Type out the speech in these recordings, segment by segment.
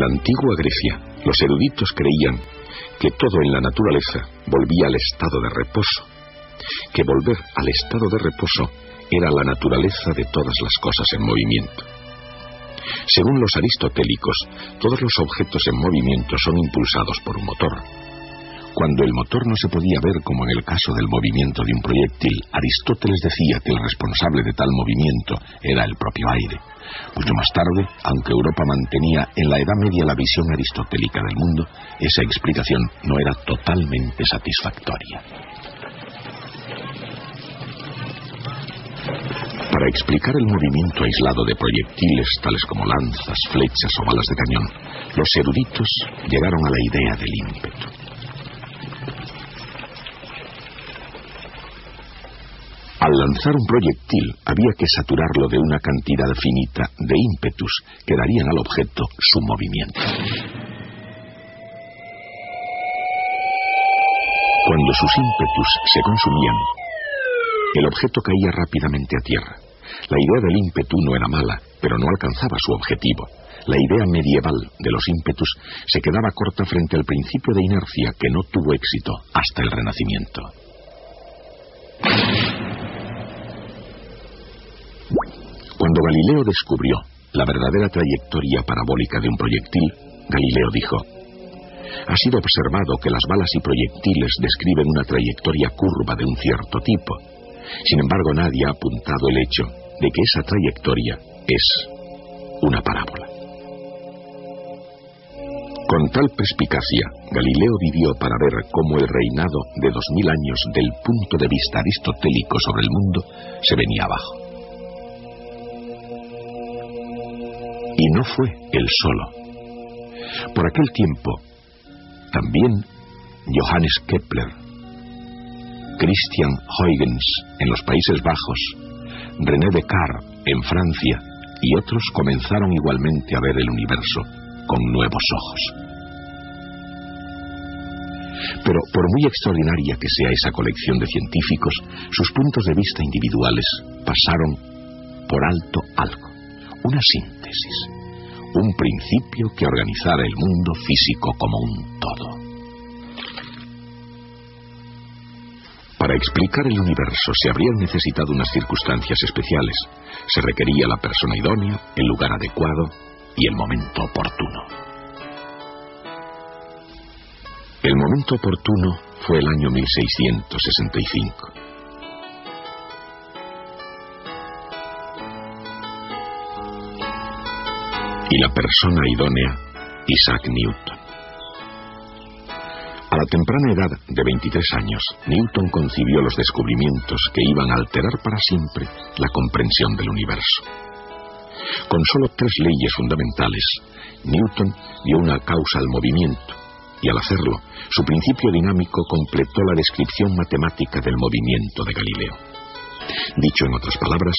la antigua Grecia, los eruditos creían que todo en la naturaleza volvía al estado de reposo, que volver al estado de reposo era la naturaleza de todas las cosas en movimiento. Según los aristotélicos, todos los objetos en movimiento son impulsados por un motor. Cuando el motor no se podía ver, como en el caso del movimiento de un proyectil, Aristóteles decía que el responsable de tal movimiento era el propio aire. Mucho más tarde, aunque Europa mantenía en la Edad Media la visión aristotélica del mundo, esa explicación no era totalmente satisfactoria. Para explicar el movimiento aislado de proyectiles tales como lanzas, flechas o balas de cañón, los eruditos llegaron a la idea del ímpetu. Al lanzar un proyectil había que saturarlo de una cantidad finita de ímpetus que darían al objeto su movimiento. Cuando sus ímpetus se consumían, el objeto caía rápidamente a tierra. La idea del ímpetu no era mala, pero no alcanzaba su objetivo. La idea medieval de los ímpetus se quedaba corta frente al principio de inercia que no tuvo éxito hasta el Renacimiento. Cuando Galileo descubrió la verdadera trayectoria parabólica de un proyectil, Galileo dijo: ha sido observado que las balas y proyectiles describen una trayectoria curva de un cierto tipo. Sin embargo, nadie ha apuntado el hecho de que esa trayectoria es una parábola. Con tal perspicacia, Galileo vivió para ver cómo el reinado de 2000 años del punto de vista aristotélico sobre el mundo se venía abajo. Y no fue él solo. Por aquel tiempo, también Johannes Kepler, Christian Huygens en los Países Bajos, René Descartes en Francia y otros comenzaron igualmente a ver el universo con nuevos ojos. Pero por muy extraordinaria que sea esa colección de científicos, sus puntos de vista individuales pasaron por alto algo, una síntesis, un principio que organizara el mundo físico como un todo. Para explicar el universo se habrían necesitado unas circunstancias especiales. Se requería la persona idónea, el lugar adecuado y el momento oportuno. El momento oportuno fue el año 1665. Y la persona idónea, Isaac Newton. A la temprana edad de 23 años, Newton concibió los descubrimientos que iban a alterar para siempre la comprensión del universo. Con solo 3 leyes fundamentales, Newton dio una causa al movimiento, y al hacerlo, su principio dinámico completó la descripción matemática del movimiento de Galileo. Dicho en otras palabras,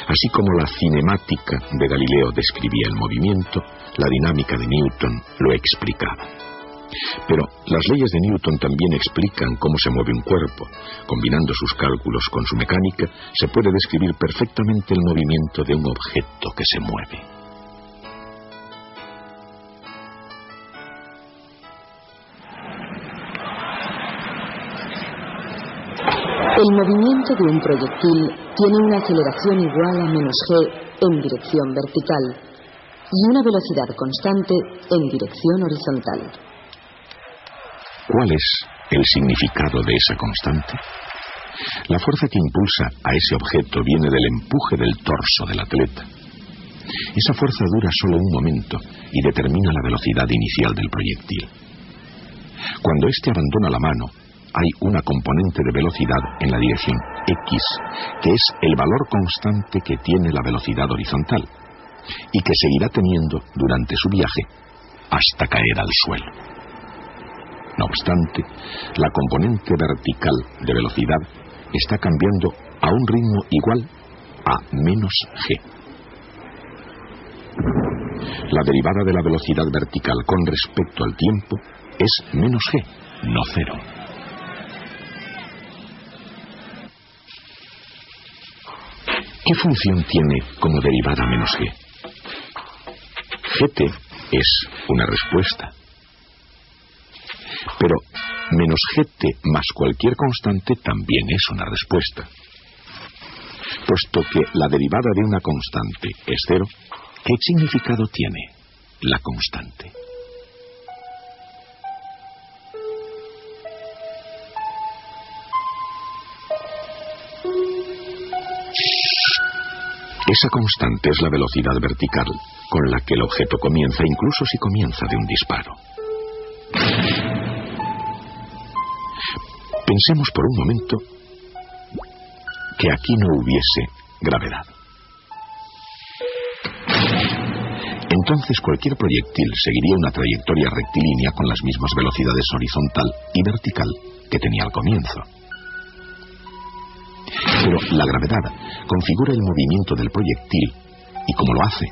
así como la cinemática de Galileo describía el movimiento, la dinámica de Newton lo explicaba. Pero las leyes de Newton también explican cómo se mueve un cuerpo. Combinando sus cálculos con su mecánica, se puede describir perfectamente el movimiento de un objeto que se mueve. El movimiento de un proyectil tiene una aceleración igual a -g en dirección vertical y una velocidad constante en dirección horizontal. ¿Cuál es el significado de esa constante? La fuerza que impulsa a ese objeto viene del empuje del torso del atleta. Esa fuerza dura solo un momento y determina la velocidad inicial del proyectil. Cuando éste abandona la mano, hay una componente de velocidad en la dirección X, que es el valor constante que tiene la velocidad horizontal y que seguirá teniendo durante su viaje hasta caer al suelo. No obstante, la componente vertical de velocidad está cambiando a un ritmo igual a -g. La derivada de la velocidad vertical con respecto al tiempo es -g, no 0. ¿Qué función tiene como derivada -g? Gt es una respuesta. Pero menos gt más cualquier constante también es una respuesta. Puesto que la derivada de una constante es 0, ¿qué significado tiene la constante? Esa constante es la velocidad vertical con la que el objeto comienza, incluso si comienza de un disparo. Pensemos por un momento que aquí no hubiese gravedad. Entonces cualquier proyectil seguiría una trayectoria rectilínea con las mismas velocidades horizontal y vertical que tenía al comienzo. Pero la gravedad configura el movimiento del proyectil y, como lo hace,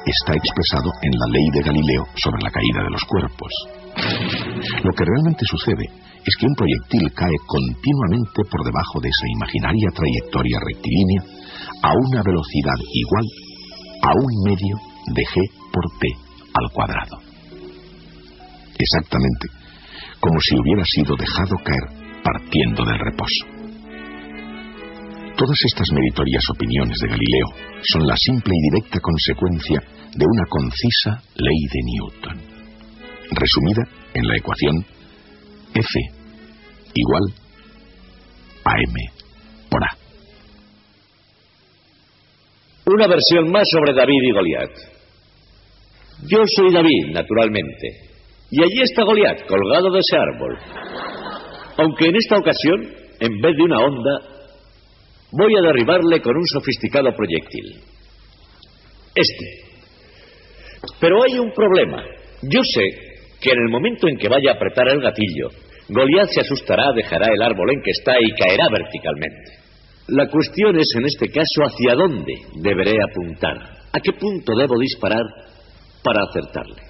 está expresado en la ley de Galileo sobre la caída de los cuerpos. Lo que realmente sucede es que un proyectil cae continuamente por debajo de esa imaginaria trayectoria rectilínea a una velocidad igual a 1/2 de g por t al cuadrado. Exactamente como si hubiera sido dejado caer partiendo del reposo. Todas estas meritorias opiniones de Galileo son la simple y directa consecuencia de una concisa ley de Newton, resumida en la ecuación F igual a m por a. Una versión más sobre David y Goliat. Yo soy David, naturalmente, y allí está Goliat, colgado de ese árbol. Aunque en esta ocasión, en vez de una onda, voy a derribarle con un sofisticado proyectil. Pero hay un problema. Yo sé que en el momento en que vaya a apretar el gatillo, Goliat se asustará, dejará el árbol en que está y caerá verticalmente. La cuestión es, en este caso, hacia dónde deberé apuntar. ¿A qué punto debo disparar para acertarle?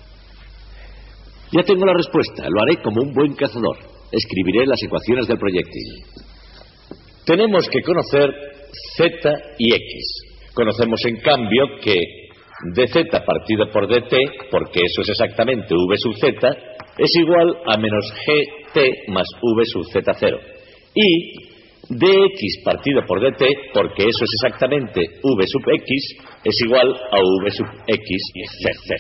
Ya tengo la respuesta. Lo haré como un buen cazador. Escribiré las ecuaciones del proyectil. Tenemos que conocer Z y X. Conocemos, en cambio, que dz partido por dt, porque eso es exactamente v sub z, es igual a menos gt más v sub z0. Y dx partido por dt, porque eso es exactamente v sub x, es igual a v sub x z.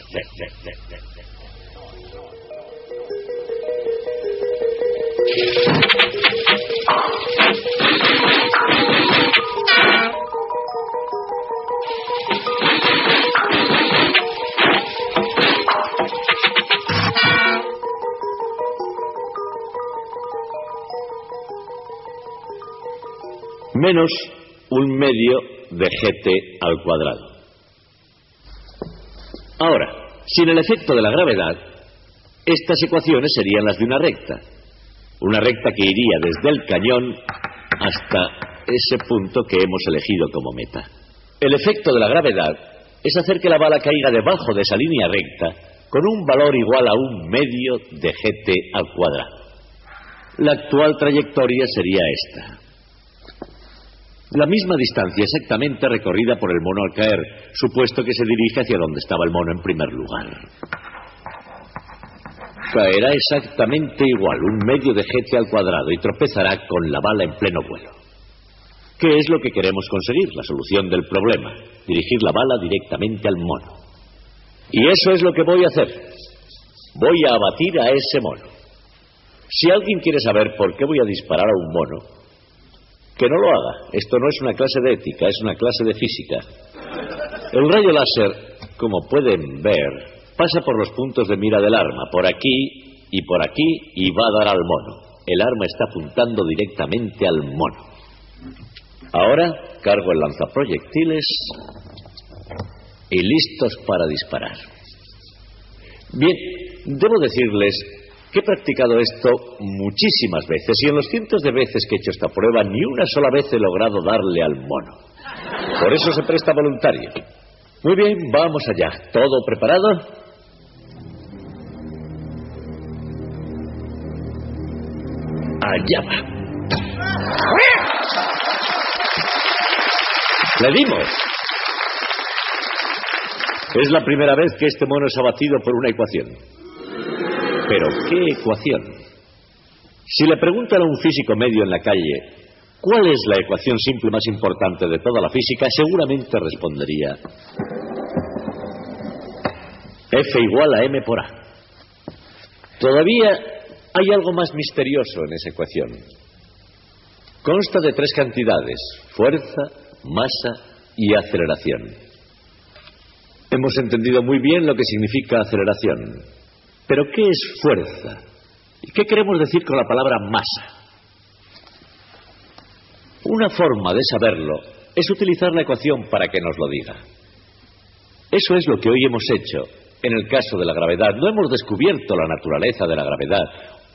Menos 1/2 de gt al cuadrado. Ahora, sin el efecto de la gravedad, estas ecuaciones serían las de una recta. Una recta que iría desde el cañón hasta ese punto que hemos elegido como meta. El efecto de la gravedad es hacer que la bala caiga debajo de esa línea recta con un valor igual a 1/2 de gt al cuadrado. La actual trayectoria sería esta. La misma distancia exactamente recorrida por el mono al caer, supuesto que se dirige hacia donde estaba el mono en primer lugar. Caerá exactamente igual, 1/2 de gt al cuadrado, y tropezará con la bala en pleno vuelo. ¿Qué es lo que queremos conseguir? La solución del problema. Dirigir la bala directamente al mono. Y eso es lo que voy a hacer. Voy a abatir a ese mono. Si alguien quiere saber por qué voy a disparar a un mono, que no lo haga. Esto no es una clase de ética, es una clase de física. El rayo láser, como pueden ver, pasa por los puntos de mira del arma, por aquí, y va a dar al mono. El arma está apuntando directamente al mono. Ahora cargo el lanzaproyectiles y listos para disparar. Bien, debo decirles que he practicado esto muchísimas veces, y en los cientos de veces que he hecho esta prueba, ni una sola vez he logrado darle al mono. Por eso se presta voluntario. Muy bien, vamos allá. ¿Todo preparado? Allá va. ¡Le dimos! Es la primera vez que este mono es abatido por una ecuación. ¿Pero qué ecuación? Si le preguntan a un físico medio en la calle ¿cuál es la ecuación simple más importante de toda la física?, seguramente respondería F igual a m por a. Todavía hay algo más misterioso en esa ecuación. Consta de 3 cantidades: fuerza, masa y aceleración. Hemos entendido muy bien lo que significa aceleración. ¿Pero qué es fuerza? ¿Y qué queremos decir con la palabra masa? Una forma de saberlo es utilizar la ecuación para que nos lo diga. Eso es lo que hoy hemos hecho en el caso de la gravedad. No hemos descubierto la naturaleza de la gravedad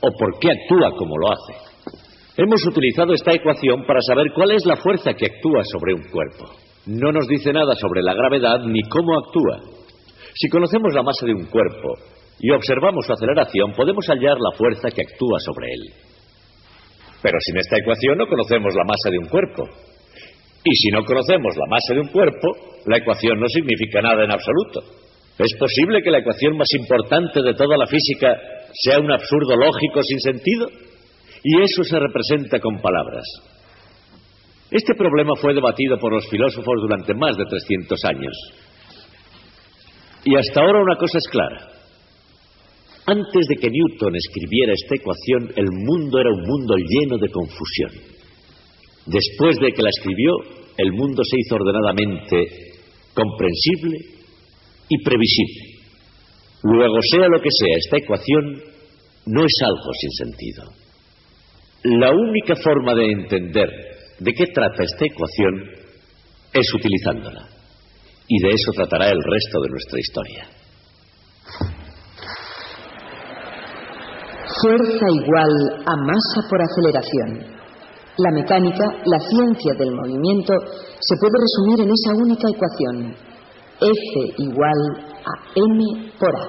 o por qué actúa como lo hace. Hemos utilizado esta ecuación para saber cuál es la fuerza que actúa sobre un cuerpo. No nos dice nada sobre la gravedad ni cómo actúa. Si conocemos la masa de un cuerpo y observamos su aceleración, podemos hallar la fuerza que actúa sobre él. Pero sin esta ecuación no conocemos la masa de un cuerpo. Y si no conocemos la masa de un cuerpo, la ecuación no significa nada en absoluto. ¿Es posible que la ecuación más importante de toda la física sea un absurdo lógico sin sentido? Y eso se representa con palabras. Este problema fue debatido por los filósofos durante más de 300 años. Y hasta ahora una cosa es clara. Antes de que Newton escribiera esta ecuación, el mundo era un mundo lleno de confusión. Después de que la escribió, el mundo se hizo ordenadamente comprensible y previsible. Luego, sea lo que sea, esta ecuación no es algo sin sentido. La única forma de entender de qué trata esta ecuación es utilizándola. Y de eso tratará el resto de nuestra historia. Fuerza igual a masa por aceleración. La mecánica, la ciencia del movimiento, se puede resumir en esa única ecuación. F igual a m por a.